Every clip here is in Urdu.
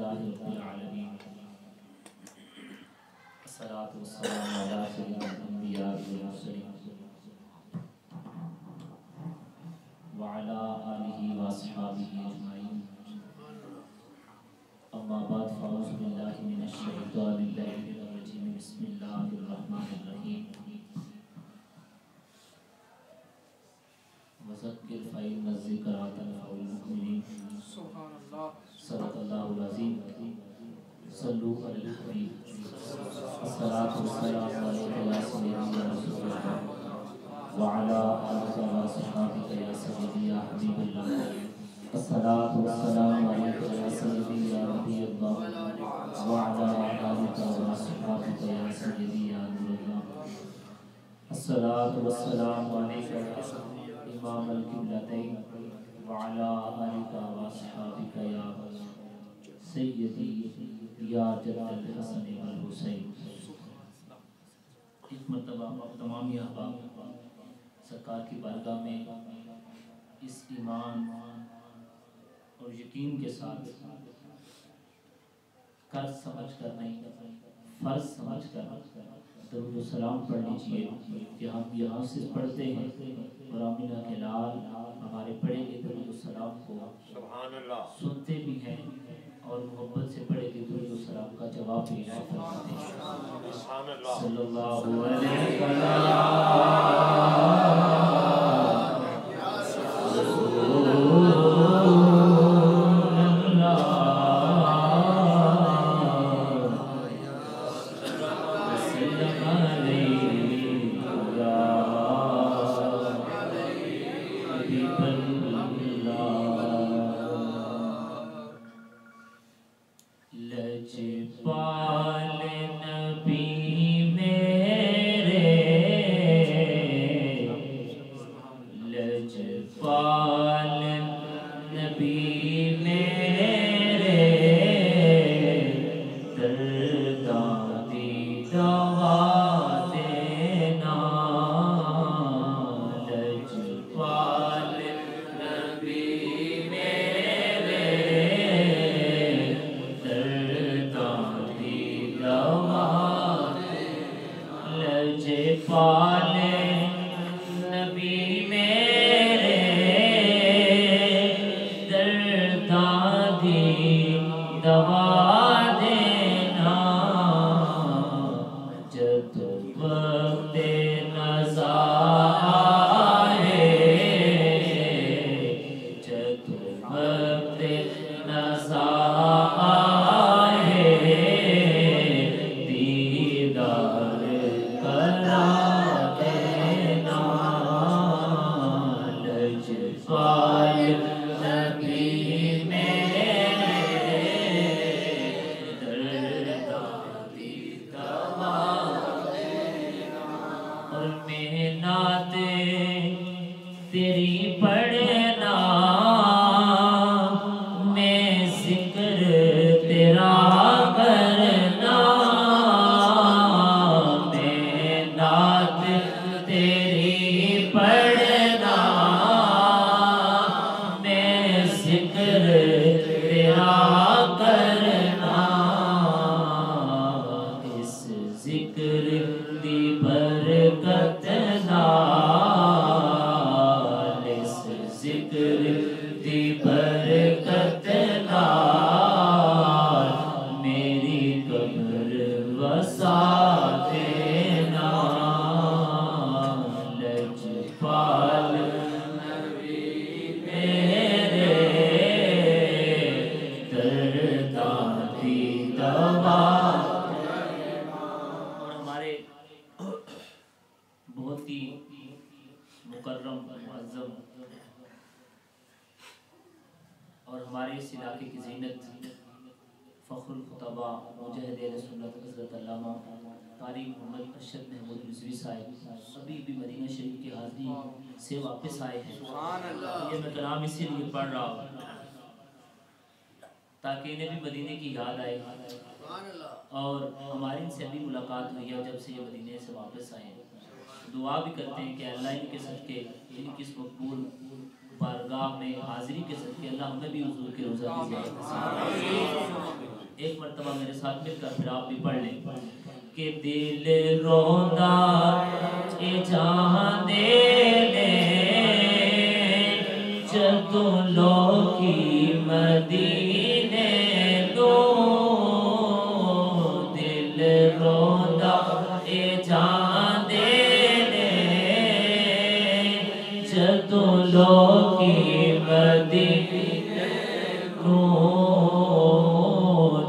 لله رب العالمين الصلاة والسلام على سيد الأنبياء والمرسلين وعلى آله وأصحابه أجمعين أما بعد فأعوذ بالله من الشيطان اللعين الرجيم بسم الله الرحمن الرحيم وذكر فإن الذكرى تنفع المؤمنين سبحان الله صدق الله العظيم صلوا على الحبيب الصلاة والسلام عليك يا سيدي يا رسول الله وعلى آلك وصحبك يا سيدي يا حبيب الله الصلاة والسلام عليك يا سيدي يا نبي الله وعلى آلك وصحبك يا سيدي يا نور الله الصلاة والسلام عليك يا إمام القبلتين وعلى آلك وصحبك يا سیدی یا جد الحسن والحسین۔ ایک مرتبہ تمامی احباب سرکار کی بارگاہ میں اس ایمان اور یقین کے ساتھ قرض سمجھ کر نہیں فرض سمجھ کر درود و سلام پڑھ لیجئے کہ ہم یہاں سے پڑھتے ہیں اور آمینہ کے لال ہمارے پڑھے گئے درود و سلام کو سنتے بھی ہیں اور محبت سے پڑھے گئے درود و سلام کا جواب بھی فرماتے ہیں۔ صلی اللہ علیہ سے واپس آئے ہیں۔ یہ میں کلام اسی لیے پڑھ رہا ہوں تاکہ انہیں بھی مدینے کی یاد آئے اور ہماری ان سے ابھی ملاقات ہوئی ہے جب سے یہ مدینے سے واپس آئے ہیں۔ دعا بھی کرتے ہیں کہ اللہ ان کے صدقے ان کی اس مقبول بارگاہ میں حاضری کے صدقے اللہ ہمیں بھی حضور کے روضہ کی زیارت نصیب فرمائے۔ ایک مرتبہ میرے ساتھ مل کر پھر آپ بھی پڑھ لیں کہ دل روندا اے جہاں دینے جدوں لوکی مدینے دو دل روندا اے جہاں دینے جدوں لوکی مدینے دو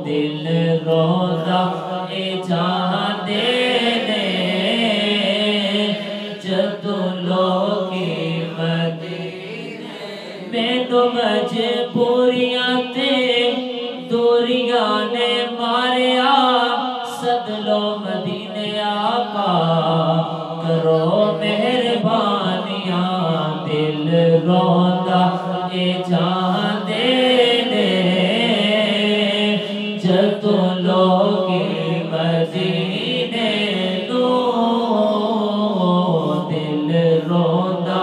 دل روندا اے جہاں دینے جدوں لوکی مدینے مینوں مجبوریاں تے دوریاں نے ماریا سد لو مدینے آقا کرو مہربانیاں دل روندا اے جہاں دینے جدوں لوکی مدینے دو دل روندا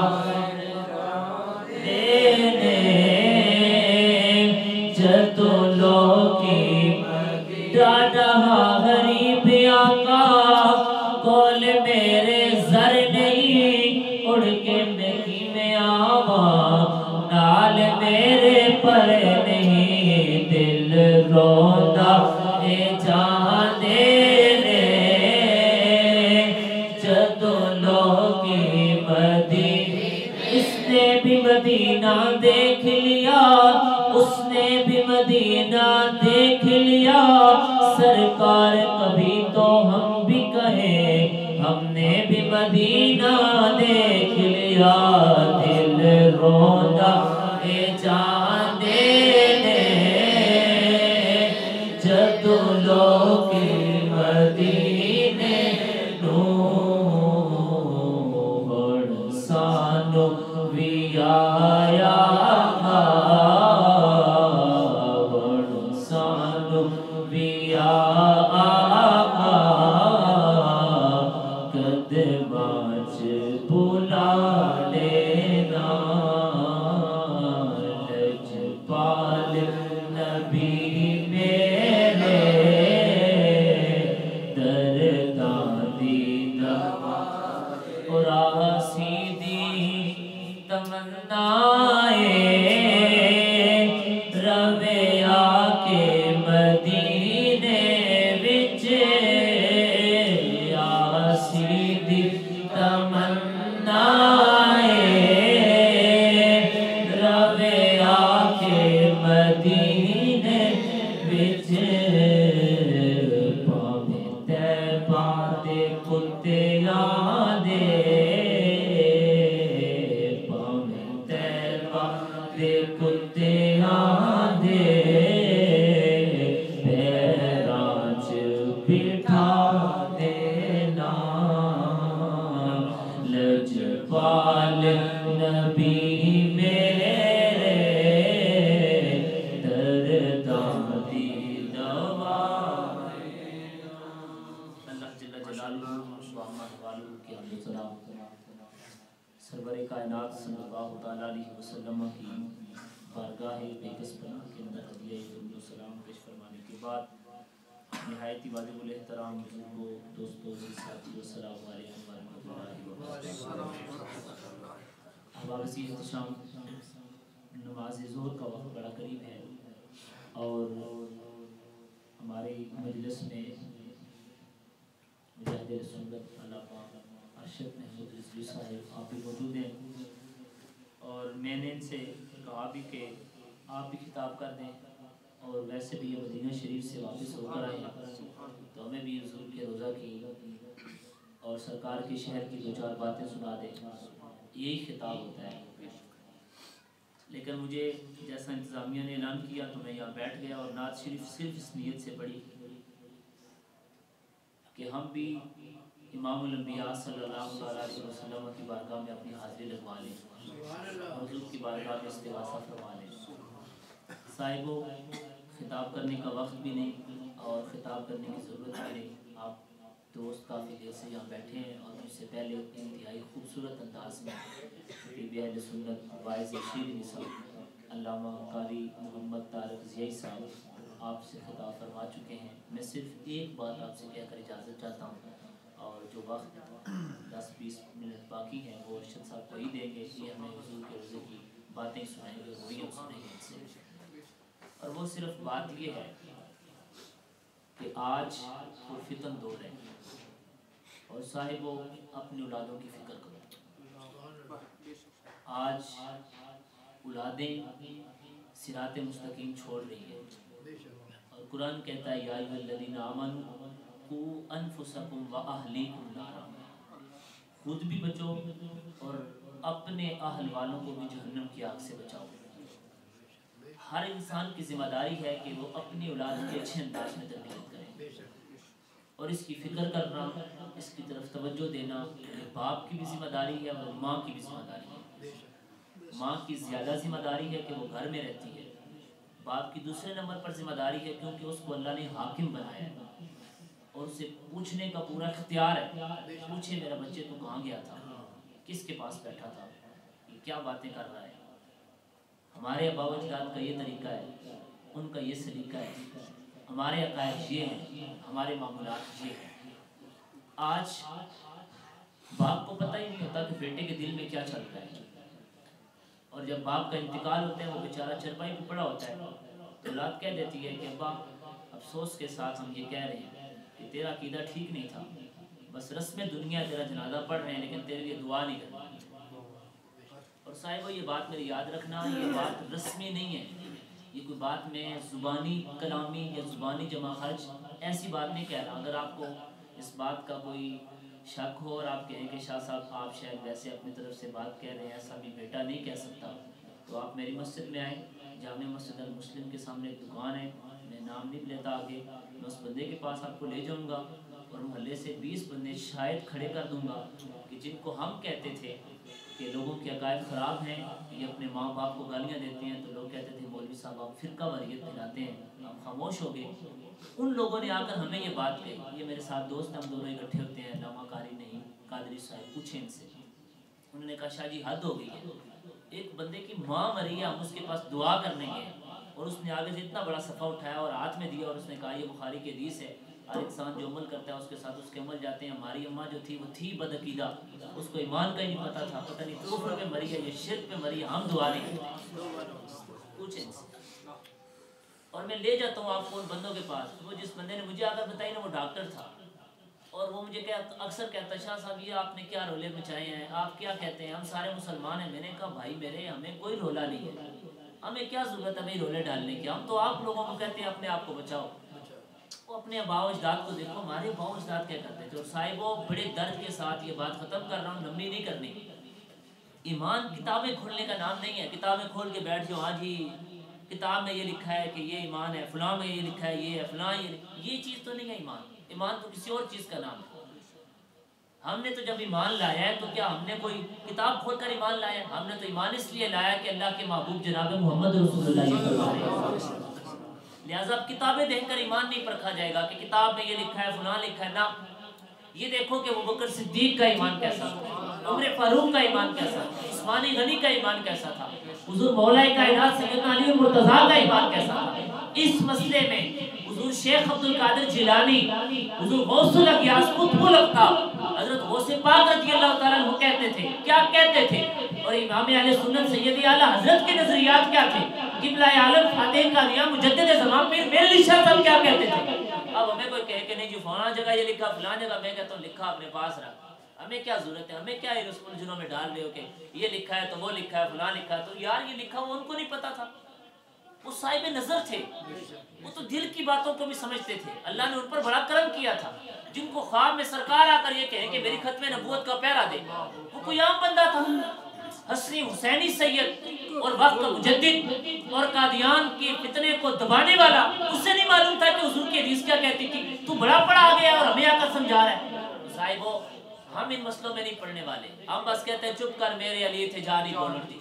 دینے جدوں لوکی ڈاڈا غریب آقا کول میرے زر نہیں اڑ کے میں میں آواں نال میرے پر نہیں دل روندا اے جہاں دینے جدوں لوکی مدینے اس نے بھی مدینہ دیکھ لیا اس نے بھی مدینہ دیکھ لیا سرکار کبھی تو ہم بھی کہیں ہم نے بھی مدینہ دیکھ لیا دل روندا اے جہاں دینے جدوں لوکی مدینے نو بڑ سانو وی آیا بڑ سانو وی آیا قدماں چ بلا لینا لجپال نبی میرے درداں دی دوا اراسی دی تمنائے روے آکے مدینے وچ آسی دی تمنائے روے آکے مدینے وچ پاویں طیبہ دے کتیاں دے پاویں طیبہ دے کتیاں دے پیراں چ بٹھا دینا لجپال نبی میرے درداں دی دوا اللہ جل جلالہ و عما والو کی حمد و ثنا سرور کائنات صلی اللہ تعالیٰ علیہ وسلم کی بارگاہ بےکس پناہ کے اندر ہدیہ درود و سلام پیش فرمانے کے بعد نہایت ہی واجب الاحترام بزرگوں دوستوں ساتھیوں السلام علیکم ورحمۃ اللہ وبرکاتہ احباب عزیز احتشام نماز ظہر کا وقت بڑا قریب ہے اور ہمارے مجلس میں مجاہد سنت علامہ ارشد محمود رضوی صاحب آپ بھی موجود ہیں اور میں نے ان سے کہا بھی کہ آپ بھی خطاب کر دیں اور ویسے بھی یہ مدینہ شریف سے واپس ہو کر آئے تو ہمیں بھی حضور کے روضہ کی اور سرکار کے شہر کی دو چار باتیں سنا دیں یہی خطاب ہوتا ہے لیکن مجھے جیسا انتظامیہ نے اعلان کیا تو میں یہاں بیٹھ گیا اور نعت شریف صرف اس نیت سے پڑھی کہ ہم بھی امام الانبیاء صلی اللہ علیہ وسلم کی بارگاہ میں اپنی حاضری لگوا لیں حضور کی بارگاہ میں استغاثہ فرما لیں صاحبوں خطاب کرنے کا وقت بھی نہیں اور خطاب کرنے کی ضرورت بھی نہیں آپ دوست کافی دیر سے یہاں بیٹھے ہیں اور مجھ سے پہلے انتہائی خوبصورت انداز میں خطیب اہل سنت واعظ شیرین صاحب علامہ قاری محمد طارق ضیائی صاحب آپ سے خطاب فرما چکے ہیں. میں صرف ایک بات آپ سے کہہ کر اجازت چاہتا ہوں، اور جو وقت 10-20 منٹ باقی ہیں وہ ارشد صاحب کو ہی دیں گے. یہ ہمیں حضور کے روزے کی باتیں سنائیں گے، وہی ہم سنیں گے ان سے. اور وہ صرف بات یہ ہے کہ آج پرفتن دور ہے، اور صاحبوں اپنی اولادوں کی فکر کرو. آج اولادیں صراط مستقیم چھوڑ رہی ہیں، اور قرآن کہتا ہے یا ایھا الذین آمنوا قوا انفسکم واہلیکم نارا. خود بھی بچو اور اپنے اہل والوں کو بھی جہنم کی آگ سے بچاؤ. ہر انسان کی ذمہ داری ہے کہ وہ اپنی اولاد کے اچھے انداز میں تربیت کرے، اور اس کی فکر کرنا، اس کی طرف توجہ دینا باپ کی بھی ذمہ داری ہے اور ماں کی بھی ذمہ داری ہے. ماں کی زیادہ ذمہ داری ہے کہ وہ گھر میں رہتی ہے. باپ کی دوسرے نمبر پر ذمہ داری ہے کیونکہ اس کو اللہ نے حاکم بنایا ہے اور اسے پوچھنے کا پورا اختیار ہے. پوچھے میرا بچے تو کہاں گیا تھا، کس کے پاس بیٹھا تھا، یہ کیا باتیں کر رہا ہے. ہمارے آباء و اجداد کا یہ طریقہ ہے، ان کا یہ سلیقہ ہے. ہمارے عقائد یہ ہیں، ہمارے معمولات یہ ہیں. آج باپ کو پتہ ہی نہیں ہوتا کہ بیٹے کے دل میں کیا چل رہا ہے. اور جب باپ کا انتقال ہوتا ہے وہ بیچارہ چرپائی پہ پڑا ہوتا ہے تو اولاد کہہ دیتی ہے کہ ابا افسوس کے ساتھ ہم یہ کہہ رہے ہیں کہ تیرا عقیدہ ٹھیک نہیں تھا، بس رسم دنیا تیرا جنازہ پڑھ رہے ہیں لیکن تیرے لیے دعا نہیں کرنی. اور صاحبہ یہ بات میری یاد رکھنا، یہ بات رسمی نہیں ہے، یہ کوئی بات میں زبانی کلامی یا زبانی جمع خرچ ایسی بات نہیں کہہ رہا. اگر آپ کو اس بات کا کوئی شک ہو اور آپ کہیں کہ شاہ صاحب آپ شاید ویسے اپنی طرف سے بات کہہ رہے ہیں، ایسا بھی بیٹا نہیں کہہ سکتا، تو آپ میری مسجد میں آئیں. جامع مسجد المسلم کے سامنے ایک دکان ہے، میں نام نہیں لیتا آگے. میں اس بندے کے پاس آپ کو لے جاؤں گا اور محلے سے 20 بندے شاید کھڑے کر دوں گا کہ جن کو ہم کہتے تھے کہ لوگوں کے عقائد خراب ہیں، یہ اپنے ماں باپ کو گالیاں دیتے ہیں، تو لوگ کہتے تھے مولوی صاحب آپ فرقہ واریت پھیلاتے ہیں، آپ خاموش ہو گئے. ان لوگوں نے آ کر ہمیں یہ بات کہی. یہ میرے ساتھ دوست ہم دونوں اکٹھے ہوتے ہیں، علامہ قاری نہیں قادری صاحب، پوچھیں ان سے. انہوں نے کہا شاہ جی حد ہو گئی ہے، ایک بندے کی ماں مری ہے، ہم اس کے پاس دعا کرنے گئے اور اس نے آگے سے اتنا بڑا صفحہ اٹھایا اور ہاتھ میں دیا اور اس نے کہا یہ بخاری کی حدیث ہے، ہر انسان جو عمل کرتا ہے اس کے ساتھ اس کے عمل جاتے ہیں. ہماری اماں جو تھی وہ تھی بدعقیدہ، اس کو ایمان کا ہی نہیں پتا تھا، پتہ نہیں کفر پہ مری ہے یہ شرک پہ مری ہے، ہم دعا نہیں کرتے. پوچھیں ان سے. اور میں لے جاتا ہوں آپ کو ان بندوں کے پاس. وہ جس بندے نے مجھے آ کر بتائی نا وہ ڈاکٹر تھا، اور وہ مجھے اکثر کہتا ہے شاہ صاحب یہ آپ نے کیا رولے مچائے ہیں، آپ کیا کہتے ہیں ہم سارے مسلمان ہیں. میں نے کہا بھائی میرے ہمیں کوئی رولا نہیں ہے، ہمیں کیا ضرورت ہے ہمیں رولے ڈالنے کی، ہم تو آپ لوگوں کو کہتے ہیں اپنے آپ کو بچاؤ. وہ اپنے آباء و اجداد کو دیکھو، ہمارے آباء و اجداد کیا کرتے تھے. اور صاحبوں بڑے درد کے ساتھ یہ بات ختم کر رہا ہوں، لمبی نہیں کرنی. ایمان کتابیں کھولنے کا نام نہیں ہے، کتابیں کھول کے بیٹھ جاؤ ہاں جی کتاب میں یہ لکھا ہے کہ یہ ایمان ہے، فلاں میں یہ لکھا ہے یہ ہے، فلاں یہ چیز تو نہیں ہے. ایمان تو کسی اور چیز کا نام ہے. ہم نے تو جب ایمان لایا ہے تو کیا ہم نے کوئی کتاب کھول کر ایمان لایا ہے؟ ہم نے تو ایمان اس لیے لایا کہ اللہ کے محبوب جناب محمد رسول اللہ یہ فرما رہے ہیں. لہٰذا کتابیں دیکھ کر ایمان نہیں پرکھا جائے گا کہ کتاب میں یہ لکھا ہے فلاں لکھا ہے. نہ، یہ دیکھو کہ ابوبکر صدیق کا ایمان کیسا تھا، عمر فاروق کا ایمان کیسا تھا، عثمان غنی کا ایمان کیسا تھا، حضور مولا کائنات سیدنا علی مرتضیٰ کا ایمان کیسا تھا. اس مسئلے میں حضور شیخ عبد القادر جیلانی، حضور غوث الاغیاث قطب الاقطاب حضرت غوث پاک رضی اللہ تعالیٰ عنہ کہتے تھے، کیا کہتے تھے. اور امام اہل سنت سید اعلیٰ حضرت کے نظریات کیا تھے. قبلہ عالم فاتح قادیاں مجدد زمان پیر میرے علی شاہ صاحب کیا کہتے تھے. اب ہمیں کوئی کہے کہ نہیں جو فلاں جگہ یہ لکھا فلاں جگہ، میں کہتا ہوں لکھا اپنے پاس رکھ، ہمیں کیا ضرورت ہے، ہمیں کیا یہ رسم الجنوں میں ڈال رہے ہو کہ یہ لکھا ہے تو وہ لکھا ہے فلاں لکھا ہے. تو یار یہ لکھا وہ ان کو نہیں پتا تھا، وہ صاحب نظر تھے، وہ تو دل کی باتوں کو بھی سمجھتے تھے. اللہ نے ان پر بڑا کرم کیا تھا. جن کو خواب میں سرکار آ کر یہ کہیں کہ میری ختم نبوت کا پیرا دے، وہ کوئی عام بندہ تھا. حسنی حسینی سید اور وقت مجدد اور قادیان کے فتنے کو دبانے والا، اس سے نہیں معلوم تھا کہ حضور کی حدیث کیا کہتی تھی. تو بڑا پڑا آ گیا اور ہمیں آ کر سمجھا رہا ہے. صاحبو ہم ان مسئلوں میں نہیں پڑھنے والے، ہم بس کہتے ہیں چپ کر میرے علی تھے جانی بولن دی.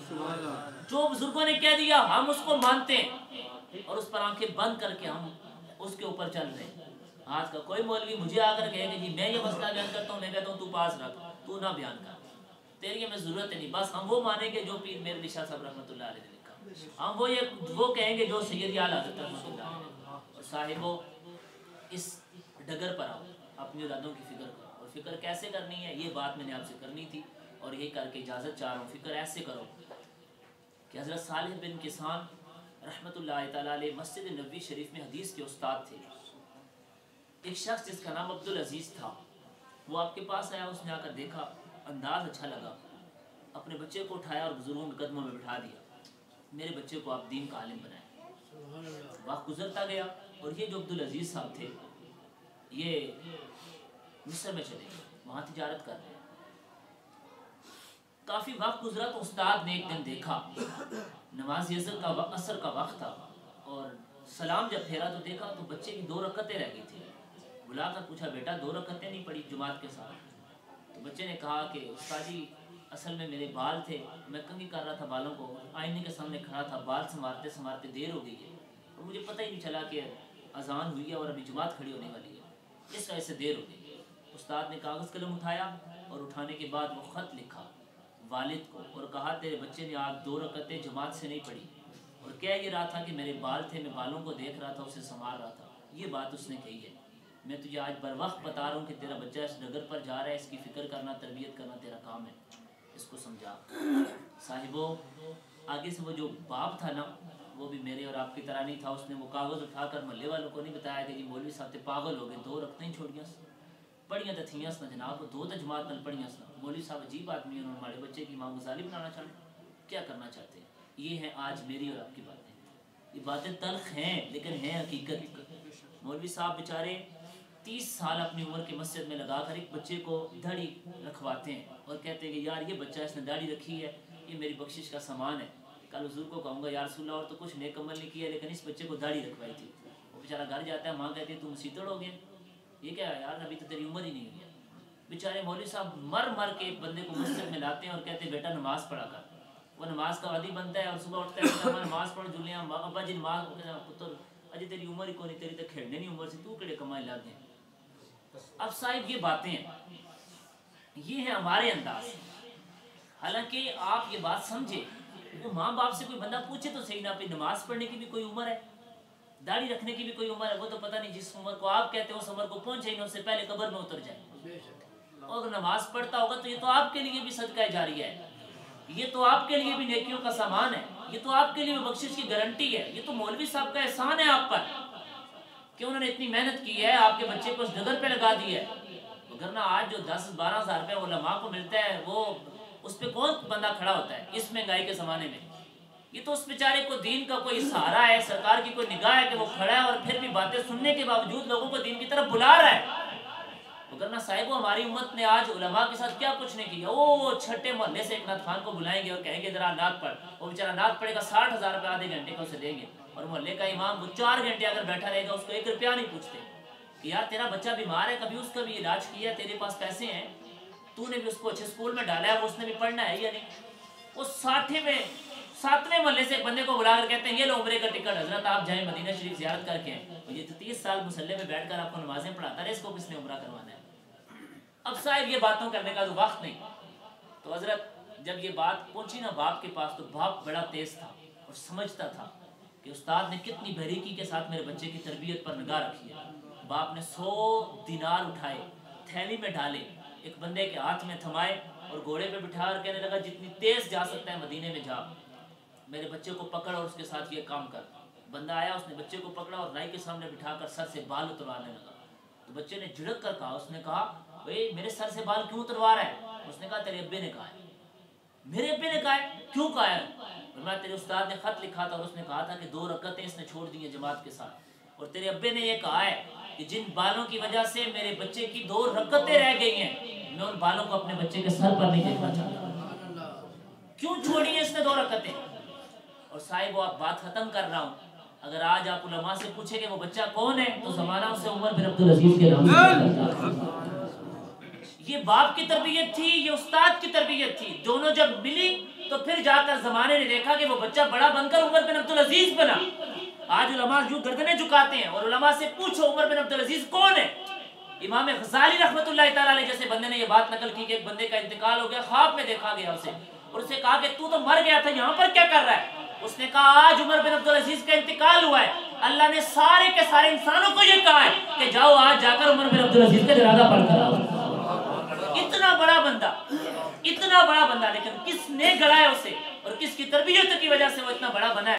جو بزرگوں نے کہہ دیا ہم اس کو مانتے ہیں اور اس پر آنکھیں بند کر کے ہم اس کے اوپر چل رہے ہیں. آج کا کوئی مولوی مجھے آ کر کہے کہ جی میں یہ مسئلہ بیان کرتا ہوں، میں کہتا ہوں تو پاس رکھ، تو نہ بیان کر، تیری ہمیں ضرورت نہیں. بس ہم وہ مانیں گے جو پیر میرے علی شاہ صاحب رحمۃ اللہ علیہ نے لکھا، ہم وہ کہیں گے جو سید اعلیٰ حضرت رحمۃ اللہ علیہ. اور صاحبو اس ڈگر پر آؤ، اپنی اولادوں کی فکر کرو، اور فکر کیسے کرنی ہے یہ بات میں نے آپ سے کرنی تھی اور یہی کر کے اجازت چاہ رہا ہوں۔ فکر ایسے کرو کہ حضرت صالح بن کیسان رحمۃ اللہ تعالیٰ علیہ مسجد نبوی شریف میں حدیث کے استاد تھے۔ ایک شخص جس کا نام عبدالعزیز تھا وہ آپ کے پاس آیا، اس نے آ کر دیکھا، انداز اچھا لگا، اپنے بچے کو اٹھایا اور بزرگوں کے قدموں میں بٹھا دیا، میرے بچے کو آپ دین کا عالم بنائیں۔ وقت گزرتا گیا اور یہ جو عبدالعزیز صاحب تھے یہ مصر میں چلے گئے، وہاں تجارت کر رہے ہیں۔ کافی وقت گزرا تو استاد نے ایک دن دیکھا، نماز عصر کا وقت تھا، اور سلام جب پھیرا تو دیکھا تو بچے کی 2 رکعتیں رہ گئی تھی۔ بلا کر پوچھا بیٹا 2 رکعتیں نہیں پڑھی جماعت کے ساتھ؟ تو بچے نے کہا کہ استاد جی اصل میں میرے بال تھے، میں کنگھی کر رہا تھا بالوں کو، آئینے کے سامنے کھڑا تھا، بال سنوارتے سنوارتے دیر ہو گئی ہے اور مجھے پتہ ہی نہیں چلا کہ اذان ہوئی ہے اور ابھی جماعت کھڑی ہونے والی ہے، اس وجہ سے دیر ہو گئی۔ استاد نے کاغذ قلم اٹھایا اور اٹھانے کے بعد وہ خط لکھا والد کو اور کہا تیرے بچے نے آج 2 رکعتیں جماعت سے نہیں پڑھی، اور کہہ یہ رہا تھا کہ میرے بال تھے، میں بالوں کو دیکھ رہا تھا، اسے سنوار رہا تھا۔ یہ بات اس نے کہی ہے، میں تجھے آج بر وقت بتا رہا ہوں کہ تیرا بچہ اس ڈگر پر جا رہا ہے، اس کی فکر کرنا، تربیت کرنا تیرا کام ہے، اس کو سمجھا۔ صاحبوں آگے سے وہ جو باپ تھا نا وہ بھی میرے اور آپ کی طرح نہیں تھا، اس نے وہ کاغذ اٹھا کر محلے والوں کو نہیں بتایا کہ جی مولوی صاحب تے پاگل ہو گئے، 2 رکعتیں چھوڑیاں پڑھیاں تو تھیاں نا جناب، وہ 2 تو جماعت میں پڑھیاں نا۔ مولوی صاحب عجیب آدمی ہیں، انہوں نے ہمارے بچے کی امام غزالی بنانا چاہتے، کیا کرنا چاہتے ہیں؟ یہ ہیں آج میری اور آپ کی باتیں، یہ باتیں تلخ ہیں لیکن ہیں حقیقت۔ مولوی صاحب بیچارے 30 سال اپنی عمر کے مسجد میں لگا کر ایک بچے کو داڑھی رکھواتے ہیں اور کہتے ہیں کہ یار یہ بچہ اس نے داڑھی رکھی ہے، یہ میری بخشش کا سامان ہے، کل حضور کو کہوں گا یا رسول اللہ اور تو کچھ نیک عمل نہیں کیا لیکن اس بچے کو داڑھی رکھوائی تھی۔ وہ بیچارہ گھر جاتا ہے، ماں کہتی ہے تم مسیطڑ ہو گیا، یہ کیا ہے یار ابھی تو تیری عمر ہی نہیں ہوئی ہے۔ بیچارے مولوی صاحب مر مر کے ایک بندے کو مسجد میں لاتے ہیں اور کہتے ہیں بیٹا نماز پڑھا کر، وہ نماز کا عادی بنتا ہے اور صبح اٹھتا ہے بیٹا نماز پڑھ جلیاں، ابا جی نماز پتر اجی تیری عمر ہی کونی، تیری تو کھیلنے نہیں عمر سے، تو کڑے کمائے لگ گئے۔ اب صاحب یہ باتیں ہیں، یہ ہیں ہمارے انداز۔ حالانکہ آپ یہ بات سمجھے، وہ ماں باپ سے کوئی بندہ پوچھے تو صحیح نا، پہ نماز پڑھنے کی بھی کوئی عمر ہے، داڑھی رکھنے کی بھی کوئی عمر ہے، وہ تو پتہ نہیں جس عمر کو آپ کہتے ہیں اس عمر کو پہنچے ہی نہیں، اس سے پہلے قبر میں اتر جائے۔ اور نماز پڑھتا ہوگا تو یہ تو آپ کے لیے بھی صدقہ جاریہ ہے، یہ تو آپ کے لیے بھی نیکیوں کا سامان ہے، یہ تو آپ کے لیے بھی بخشش کی گارنٹی ہے، یہ تو مولوی صاحب کا احسان ہے آپ پر کہ انہوں نے اتنی محنت کی ہے، آپ کے بچے کو اس ڈگر پہ لگا دی ہے۔ وگرنہ آج جو 10-12 ہزار روپے علماء کو ملتا ہے وہ اس پہ کون بندہ کھڑا ہوتا ہے اس مہنگائی کے زمانے میں؟ یہ تو اس بیچارے کو دین کا کوئی سہارا ہے، سرکار کی کوئی نگاہ ہے کہ وہ کھڑا ہے اور پھر بھی باتیں سننے کے باوجود لوگوں کو دین کی طرف بلا رہا ہے۔ وگرنہ صاحب ہماری امت نے آج علماء کے ساتھ کیا کچھ نہیں کیا۔ او چھٹے محلے سے ایک نعت خوان کو بلائیں گے اور کہیں گے ذرا نعت پڑھ، وہ بیچارہ نعت پڑھے گا 60,000 روپے آدھے گھنٹے کا اسے دیں گے، اور محلے کا امام وہ 4 گھنٹے اگر بیٹھا رہے گا اس کو 1 روپیہ نہیں پوچھتے کہ یار تیرا بچہ بیمار ہے، کبھی اس کا بھی علاج کیا ہے، تیرے پاس پیسے ہیں، تو نے بھی اس کو اچھے اسکول میں ڈالا ہے، وہ اس نے بھی پڑھنا ہے یا نہیں؟ وہ 7ویں محلے سے ایک بندے کو بلا کر کہتے ہیں یہ لو عمرے کا ٹکٹ حضرت آپ جائیں مدینہ شریف زیارت کر کے ہیں، اور یہ 30 سال مسلح میں بیٹھ کر آپ کو نمازیں پڑھاتا رہے، اس کو کس نے عمرہ کروانا ہے؟ اب صاحب یہ باتوں کرنے کا تو وقت نہیں۔ تو حضرت جب یہ بات پہنچی نا باپ کے پاس تو باپ بڑا تیز تھا اور سمجھتا تھا کہ استاد نے کتنی باریکی کے ساتھ میرے بچے کی تربیت پر نگاہ رکھی ہے۔ باپ نے 100 دینار اٹھائے، تھیلی میں ڈالے، ایک بندے کے ہاتھ میں تھمائے اور گھوڑے پہ بٹھا اور کہنے لگا جتنی تیز جا سکتا ہے مدینے میں جا، میرے بچے کو پکڑ اور اس کے ساتھ یہ کام کر۔ بندہ آیا، اس نے بچے کو پکڑا اور رائی کے سامنے بٹھا کر سر سے بال اتروانے لگا۔ تو بچے نے جھڑک کر کہا، اس نے کہا بھئی میرے سر سے بال کیوں اتروا رہا ہے؟ اس نے کہا تیرے ابے نے کہا ہے۔ میرے ابے نے کہا ہے؟ کیوں کہا ہے؟ میں تیرے استاد نے خط لکھا تھا اور اس نے کہا تھا کہ 2 رکعتیں اس نے چھوڑ دی ہیں جماعت کے ساتھ، اور تیرے ابے نے یہ کہا ہے کہ جن بالوں کی وجہ سے میرے بچے کی 2 رکعتیں رہ گئی ہیں، میں ان بالوں کو اپنے بچے کے سر پر نہیں دیکھنا چاہتا۔ کیوں چھوڑی ہیں اس نے 2 رکعتیں؟ اور صاحب وہ آپ بات ختم کر رہا ہوں، اگر آج آپ علماء سے پوچھیں کہ وہ بچہ کون ہے تو زمانہ اسے عمر بن عبدالعزیز کے نام سے کرتا ہے۔ یہ باپ کی تربیت تھی، یہ استاد کی تربیت تھی، دونوں جب ملی تو پھر جا کر زمانے نے دیکھا کہ وہ بچہ بڑا بن کر عمر بن عبدالعزیز بنا۔ آج علماء یوں گردنیں جھکاتے ہیں اور علماء سے پوچھو عمر بن عبدالعزیز کون ہے؟ امام غزالی رحمۃ اللہ تعالیٰ علیہ جیسے بندے نے یہ بات نقل کی کہ ایک بندے کا انتقال ہو گیا، خواب میں دیکھا گیا اسے، اور اسے کہا کہ تو مر گیا تھا، یہاں پر کیا کر رہا ہے؟ اس نے کہا آج عمر بن عبدالعزیز کا انتقال ہوا ہے، اللہ نے سارے کے سارے انسانوں کو یہ کہا ہے کہ جاؤ آج جا کر عمر بن عبدالعزیز کا جنازہ پڑھ کر آؤ۔ اتنا بڑا بندہ، لیکن کس نے گڑا ہے اسے اور کس کی تربیت کی وجہ سے وہ اتنا بڑا بنا ہے؟